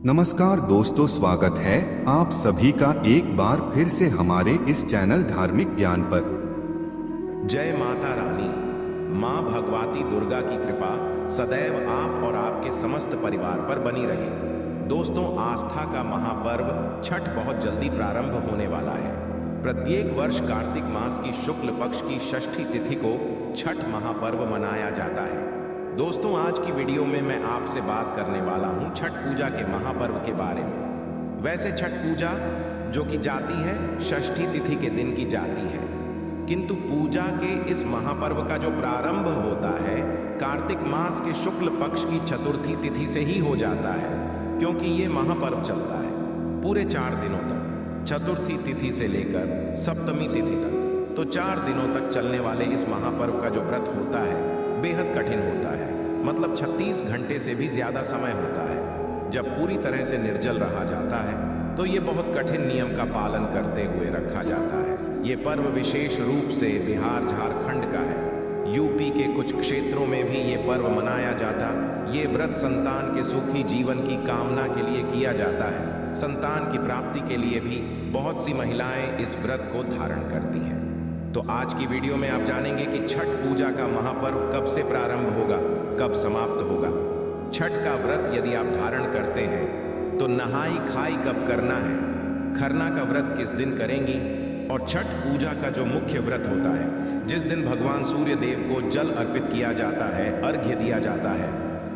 नमस्कार दोस्तों, स्वागत है आप सभी का एक बार फिर से हमारे इस चैनल धार्मिक ज्ञान पर। जय माता रानी। माँ भगवती दुर्गा की कृपा सदैव आप और आपके समस्त परिवार पर बनी रहे। दोस्तों, आस्था का महापर्व छठ बहुत जल्दी प्रारंभ होने वाला है। प्रत्येक वर्ष कार्तिक मास की शुक्ल पक्ष की षष्ठी तिथि को छठ महापर्व मनाया जाता है। दोस्तों, आज की वीडियो में मैं आपसे बात करने वाला हूं छठ पूजा के महापर्व के बारे में। वैसे छठ पूजा जो की जाती है षष्ठी तिथि के दिन की जाती है, किंतु पूजा के इस महापर्व का जो प्रारंभ होता है कार्तिक मास के शुक्ल पक्ष की चतुर्थी तिथि से ही हो जाता है, क्योंकि ये महापर्व चलता है पूरे 4 दिनों तक, चतुर्थी तिथि से लेकर सप्तमी तिथि तक। तो 4 दिनों तक चलने वाले इस महापर्व का जो व्रत होता है बेहद कठिन होता है। मतलब 36 घंटे से भी ज्यादा समय होता है। जब पूरी तरह से निर्जल रहा जाता है तो ये बहुत कठिन नियम का पालन करते हुए रखा जाता है। ये पर्व विशेष रूप से बिहार झारखंड का है। यूपी के कुछ क्षेत्रों में भी ये पर्व मनाया जाता। ये व्रत संतान के सुखी जीवन की कामना के लिए किया जाता है। संतान की प्राप्ति के लिए भी बहुत सी महिलाएं इस व्रत को धारण करती हैं। तो आज की वीडियो में आप जानेंगे कि छठ पूजा का महापर्व कब से प्रारंभ होगा, कब समाप्त होगा। छठ का व्रत यदि आप धारण करते हैं तो नहाई खाई कब करना है, खरना का व्रत किस दिन करेंगी, और छठ पूजा का जो मुख्य व्रत होता है जिस दिन भगवान सूर्य देव को जल अर्पित किया जाता है, अर्घ्य दिया जाता है,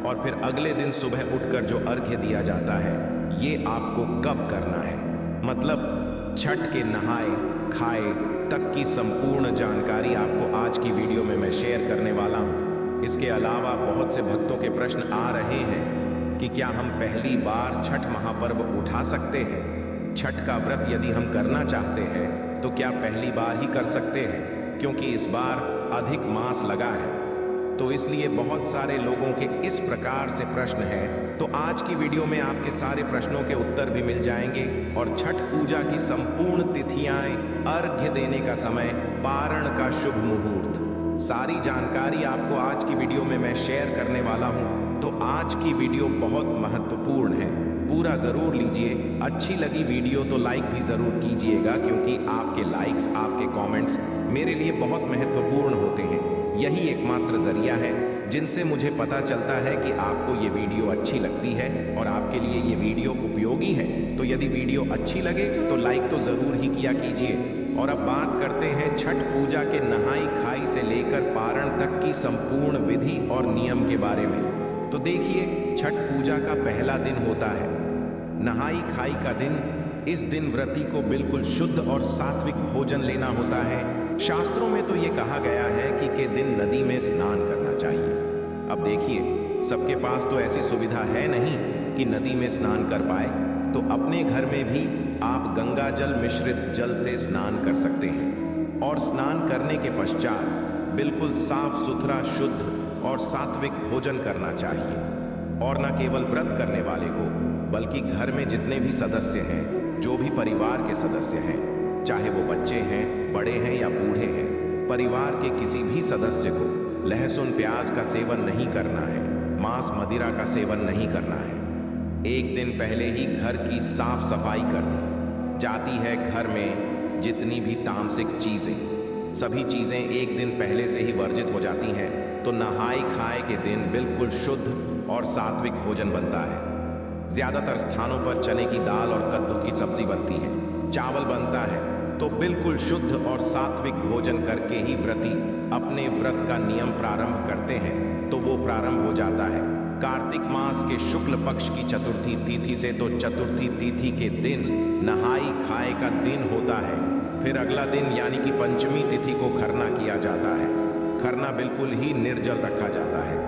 और फिर अगले दिन सुबह उठकर जो अर्घ्य दिया जाता है, ये आपको कब करना है। मतलब छठ के नहाए खाए तक की संपूर्ण जानकारी आपको आज की वीडियो में मैं शेयर करने वाला हूं। इसके अलावा बहुत से भक्तों के प्रश्न आ रहे हैं कि क्या हम पहली बार छठ महापर्व उठा सकते हैं। छठ का व्रत यदि हम करना चाहते हैं तो क्या पहली बार ही कर सकते हैं, क्योंकि इस बार अधिक मास लगा है। तो इसलिए बहुत सारे लोगों के इस प्रकार से प्रश्न हैं। तो आज की वीडियो में आपके सारे प्रश्नों के उत्तर भी मिल जाएंगे, और छठ पूजा की संपूर्ण तिथियां, अर्घ्य देने का समय, पारण का शुभ मुहूर्त, सारी जानकारी आपको आज की वीडियो में मैं शेयर करने वाला हूं। तो आज की वीडियो बहुत महत्वपूर्ण है, पूरा जरूर लीजिए। अच्छी लगी वीडियो तो लाइक भी जरूर कीजिएगा, क्योंकि आपके लाइक्स, आपके कमेंट्स मेरे लिए बहुत महत्वपूर्ण होते हैं। यही एकमात्र जरिया है जिनसे मुझे पता चलता है कि आपको ये वीडियो अच्छी लगती है और आपके लिए ये वीडियो उपयोगी है। तो यदि वीडियो अच्छी लगे तो लाइक तो जरूर ही किया कीजिए। और अब बात करते हैं छठ पूजा के नहाई खाई से लेकर पारण तक की संपूर्ण विधि और नियम के बारे में। तो देखिए, छठ पूजा का पहला दिन होता है नहाई खाई का दिन। इस दिन व्रती को बिल्कुल शुद्ध और सात्विक भोजन लेना होता है। शास्त्रों में तो ये कहा गया है कि के दिन नदी में स्नान करना चाहिए। अब देखिए, सबके पास तो ऐसी सुविधा है नहीं कि नदी में स्नान कर पाए, तो अपने घर में भी आप गंगा जल मिश्रित जल से स्नान कर सकते हैं। और स्नान करने के पश्चात बिल्कुल साफ सुथरा, शुद्ध और सात्विक भोजन करना चाहिए। और न केवल व्रत करने वाले को, बल्कि घर में जितने भी सदस्य हैं, जो भी परिवार के सदस्य हैं, चाहे वो बच्चे हैं, बड़े हैं या बूढ़े हैं, परिवार के किसी भी सदस्य को लहसुन प्याज का सेवन नहीं करना है, मांस मदिरा का सेवन नहीं करना है। एक दिन पहले ही घर की साफ सफाई कर दी जाती है। घर में जितनी भी तामसिक चीजें, सभी चीजें एक दिन पहले से ही वर्जित हो जाती हैं। तो नहाई खाए के दिन बिल्कुल शुद्ध और सात्विक भोजन बनता है। ज्यादातर स्थानों पर चने की दाल और कद्दू की सब्जी बनती है, चावल बनता है। तो बिल्कुल शुद्ध और सात्विक भोजन करके ही व्रती अपने व्रत का नियम प्रारंभ करते हैं। तो वो प्रारंभ हो जाता है कार्तिक मास के शुक्ल पक्ष की चतुर्थी तिथि से। तो चतुर्थी तिथि के दिन नहाई खाए का दिन होता है। फिर अगला दिन यानी कि पंचमी तिथि को खरना किया जाता है। खरना बिल्कुल ही निर्जल रखा जाता है,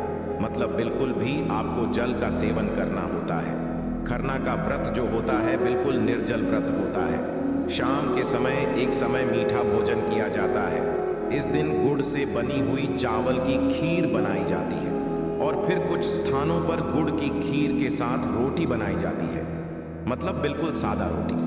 मतलब बिल्कुल भी आपको जल का सेवन करना होता है। खरना का व्रत जो होता है बिल्कुल निर्जल व्रत होता है। शाम के समय एक समय मीठा भोजन किया जाता है। इस दिन गुड़ से बनी हुई चावल की खीर बनाई जाती है, और फिर कुछ स्थानों पर गुड़ की खीर के साथ रोटी बनाई जाती है, मतलब बिल्कुल सादा रोटी,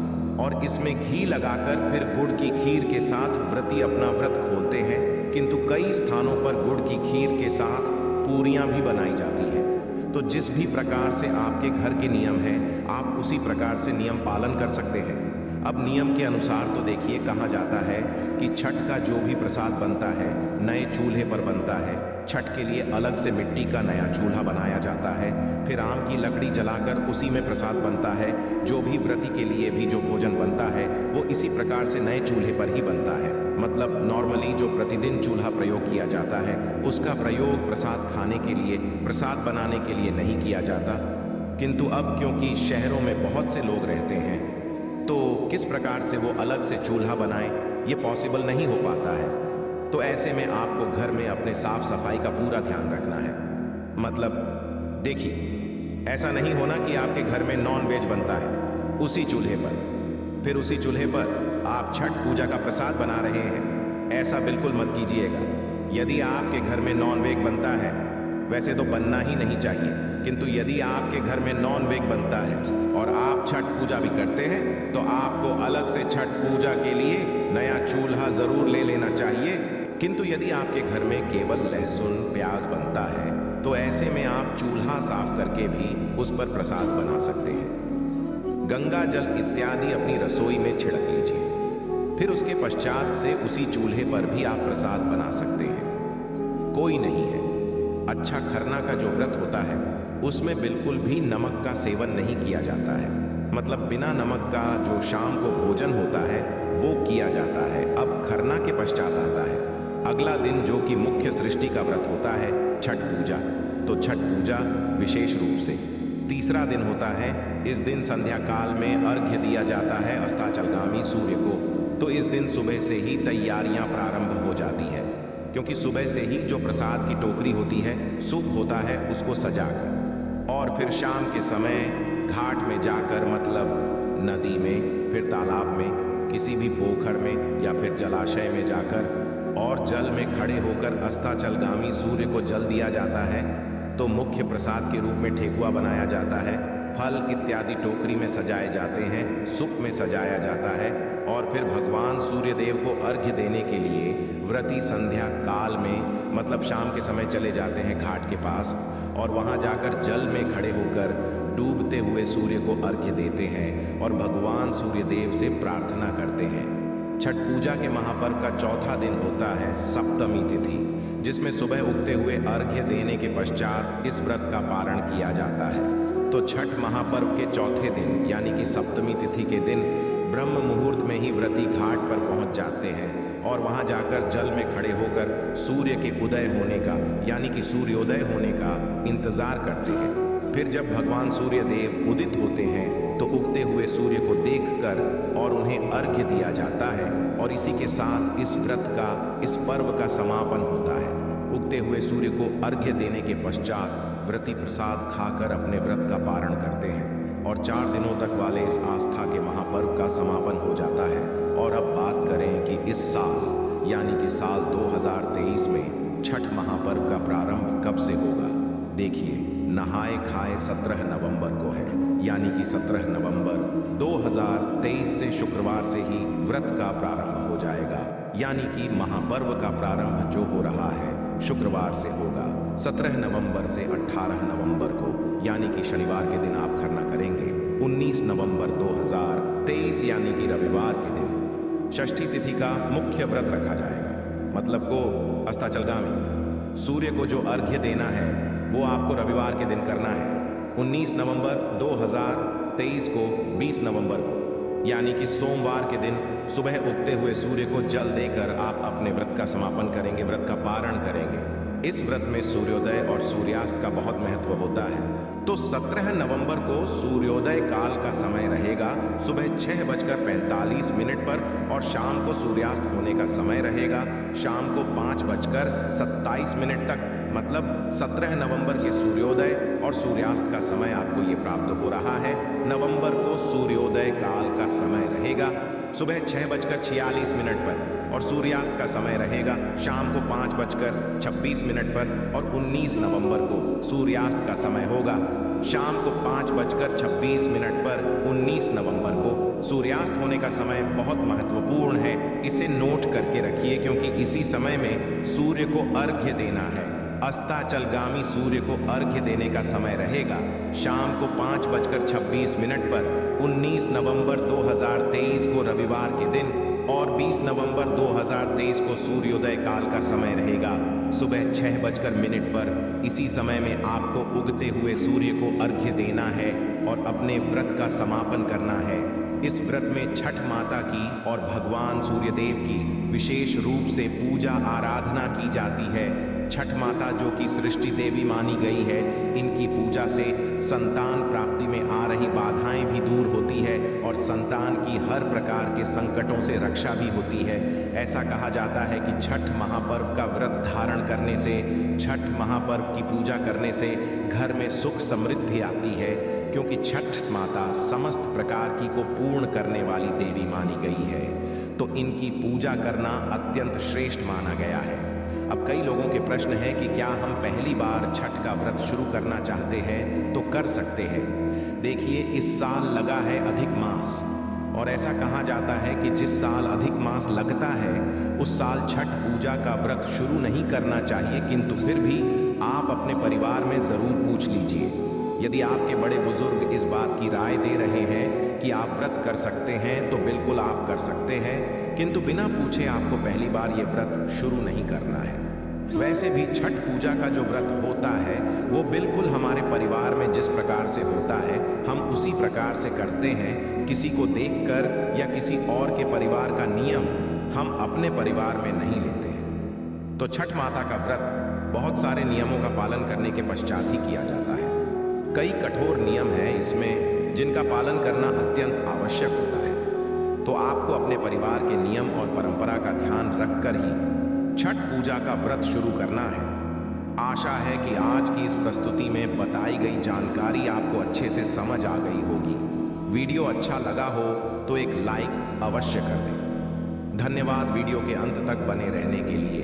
और इसमें घी लगाकर फिर गुड़ की खीर के साथ व्रती अपना व्रत खोलते हैं। किंतु कई स्थानों पर गुड़ की खीर के साथ पूरियां भी बनाई जाती हैं। तो जिस भी प्रकार से आपके घर के नियम हैं, आप उसी प्रकार से नियम पालन कर सकते हैं। अब नियम के अनुसार तो देखिए, कहा जाता है कि छठ का जो भी प्रसाद बनता है नए चूल्हे पर बनता है। छठ के लिए अलग से मिट्टी का नया चूल्हा बनाया जाता है, फिर आम की लकड़ी जलाकर उसी में प्रसाद बनता है। जो भी व्रती के लिए भी जो भोजन बनता है वो इसी प्रकार से नए चूल्हे पर ही बनता है। मतलब नॉर्मली जो प्रतिदिन चूल्हा प्रयोग किया जाता है उसका प्रयोग प्रसाद खाने के लिए, प्रसाद बनाने के लिए नहीं किया जाता। किंतु अब क्योंकि शहरों में बहुत से लोग रहते हैं तो किस प्रकार से वो अलग से चूल्हा बनाएं, ये पॉसिबल नहीं हो पाता है। तो ऐसे में आपको घर में अपने साफ सफाई का पूरा ध्यान रखना है। मतलब देखिए, ऐसा नहीं होना कि आपके घर में नॉन वेज बनता है उसी चूल्हे पर, फिर उसी चूल्हे पर आप छठ पूजा का प्रसाद बना रहे हैं। ऐसा बिल्कुल मत कीजिएगा। यदि आपके घर में नॉन वेज बनता है, वैसे तो बनना ही नहीं चाहिए, किंतु यदि आपके घर में नॉन वेज बनता है और आप छठ पूजा भी करते हैं तो आपको अलग से छठ पूजा के लिए नया चूल्हा जरूर ले लेना चाहिए। किंतु यदि आपके घर में केवल लहसुन प्याज बनता है तो ऐसे में आप चूल्हा साफ करके भी उस पर प्रसाद बना सकते हैं। गंगा जल इत्यादि अपनी रसोई में छिड़क लीजिए, फिर उसके पश्चात से उसी चूल्हे पर भी आप प्रसाद बना सकते हैं। कोई नहीं है, अच्छा खरना का जो व्रत होता है उसमें बिल्कुल भी नमक का सेवन नहीं किया जाता है। मतलब बिना नमक का जो शाम को भोजन होता है वो किया जाता है। अब खरना के पश्चात आता है अगला दिन जो कि मुख्य सृष्टि का व्रत होता है, छठ पूजा। तो छठ पूजा विशेष रूप से तीसरा दिन होता है। इस दिन संध्या काल में अर्घ्य दिया जाता है अस्ताचलगामी सूर्य को। तो इस दिन सुबह से ही तैयारियां प्रारंभ हो जाती है, क्योंकि सुबह से ही जो प्रसाद की टोकरी होती है, सूप होता है, उसको सजाकर और फिर शाम के समय घाट में जाकर, मतलब नदी में, फिर तालाब में, किसी भी पोखर में या फिर जलाशय में जाकर और जल में खड़े होकर अस्ताचलगामी सूर्य को जल दिया जाता है। तो मुख्य प्रसाद के रूप में ठेकुआ बनाया जाता है, फल इत्यादि टोकरी में सजाए जाते हैं, सूप में सजाया जाता है और फिर भगवान सूर्य देव को अर्घ्य देने के लिए व्रती संध्या काल में, मतलब शाम के समय चले जाते हैं घाट के पास और वहां जाकर जल में खड़े होकर डूबते हुए सूर्य को अर्घ्य देते हैं और भगवान सूर्य देव से प्रार्थना करते हैं। छठ पूजा के महापर्व का चौथा दिन होता है सप्तमी तिथि, जिसमें सुबह उगते हुए अर्घ्य देने के पश्चात इस व्रत का पारण किया जाता है। तो छठ महापर्व के चौथे दिन यानी कि सप्तमी तिथि के दिन ब्रह्म मुहूर्त में ही व्रती घाट पर पहुंच जाते हैं और वहां जाकर जल में खड़े होकर सूर्य के उदय होने का यानी कि सूर्योदय होने का इंतजार करते हैं। फिर जब भगवान सूर्य देव उदित होते हैं तो उगते हुए सूर्य को देखकर और उन्हें अर्घ्य दिया जाता है और इसी के साथ इस व्रत का, इस पर्व का समापन होता है। उगते हुए सूर्य को अर्घ्य देने के पश्चात व्रती प्रसाद खाकर अपने व्रत का पारण करते हैं और 4 दिनों तक वाले इस आस्था के महापर्व का समापन हो जाता है। और अब बात करें कि इस साल यानी कि साल 2023 में छठ महापर्व का प्रारंभ कब से होगा। देखिए, नहाए खाए 17 नवंबर को है, यानी कि 17 नवंबर 2023 से शुक्रवार से ही व्रत का प्रारंभ हो जाएगा। यानी कि महापर्व का प्रारंभ जो हो रहा है शुक्रवार से होगा। 17 नवंबर से 18 नवंबर को यानी कि शनिवार के दिन आप खरना करेंगे। 19 नवंबर 2023 यानी कि रविवार के दिन षष्ठी तिथि का मुख्य व्रत रखा जाएगा। मतलब को अस्ताचलगामी सूर्य को जो अर्घ्य देना है वो आपको रविवार के दिन करना है। 19 नवंबर 2023 को 20 नवंबर को यानी कि सोमवार के दिन सुबह उगते हुए सूर्य को जल देकर आप अपने व्रत का समापन करेंगे, व्रत का पारण करेंगे। इस व्रत में सूर्योदय और सूर्यास्त का बहुत महत्व होता है। तो 17 नवंबर को सूर्योदय काल का समय रहेगा सुबह 6:45 पर और शाम को सूर्यास्त होने का समय रहेगा शाम को 5:27 तक। मतलब 17 नवंबर के सूर्योदय और सूर्यास्त का समय आपको ये प्राप्त हो रहा है। नवंबर को सूर्योदय काल का समय रहेगा सुबह 6:46 पर और सूर्यास्त का समय रहेगा शाम को 5:26 पर और 19 नवंबर को सूर्यास्त का समय होगा शाम को 5:26 पर। 19 नवंबर को सूर्यास्त होने का समय बहुत महत्वपूर्ण है, इसे नोट करके रखिए क्योंकि इसी समय में सूर्य को अर्घ्य देना है। अस्ताचलगामी सूर्य को अर्घ्य देने का समय रहेगा शाम को 5:26 पर 19 नवंबर 2023 को रविवार के दिन और 20 नवंबर 2023 को सूर्योदय काल का समय रहेगा सुबह 6:00 पर। इसी समय में आपको उगते हुए सूर्य को अर्घ्य देना है और अपने व्रत का समापन करना है। इस व्रत में छठ माता की और भगवान सूर्यदेव की विशेष रूप से पूजा आराधना की जाती है। छठ माता जो कि सृष्टि देवी मानी गई है, इनकी पूजा से संतान प्राप्ति में आ रही बाधाएं भी दूर होती है और संतान की हर प्रकार के संकटों से रक्षा भी होती है। ऐसा कहा जाता है कि छठ महापर्व का व्रत धारण करने से, छठ महापर्व की पूजा करने से घर में सुख समृद्धि आती है, क्योंकि छठ माता समस्त प्रकार की को पूर्ण करने वाली देवी मानी गई है। तो इनकी पूजा करना अत्यंत श्रेष्ठ माना गया है। अब कई लोगों के प्रश्न है कि क्या हम पहली बार छठ का व्रत शुरू करना चाहते हैं तो कर सकते हैं। देखिए, इस साल लगा है अधिक मास और ऐसा कहा जाता है कि जिस साल अधिक मास लगता है उस साल छठ पूजा का व्रत शुरू नहीं करना चाहिए, किंतु फिर भी आप अपने परिवार में जरूर पूछ लीजिए। यदि आपके बड़े बुजुर्ग इस बात की राय दे रहे हैं कि आप व्रत कर सकते हैं तो बिल्कुल आप कर सकते हैं, किंतु बिना पूछे आपको पहली बार ये व्रत शुरू नहीं करना है। वैसे भी छठ पूजा का जो व्रत होता है वो बिल्कुल हमारे परिवार में जिस प्रकार से होता है हम उसी प्रकार से करते हैं। किसी को देखकर या किसी और के परिवार का नियम हम अपने परिवार में नहीं लेते हैं। तो छठ माता का व्रत बहुत सारे नियमों का पालन करने के पश्चात ही किया जाता है। कई कठोर नियम हैं इसमें जिनका पालन करना अत्यंत आवश्यक होता है। तो आपको अपने परिवार के नियम और परंपरा का ध्यान रखकर ही छठ पूजा का व्रत शुरू करना है। आशा है कि आज की इस प्रस्तुति में बताई गई जानकारी आपको अच्छे से समझ आ गई होगी। वीडियो अच्छा लगा हो तो एक लाइक अवश्य कर दें। धन्यवाद वीडियो के अंत तक बने रहने के लिए।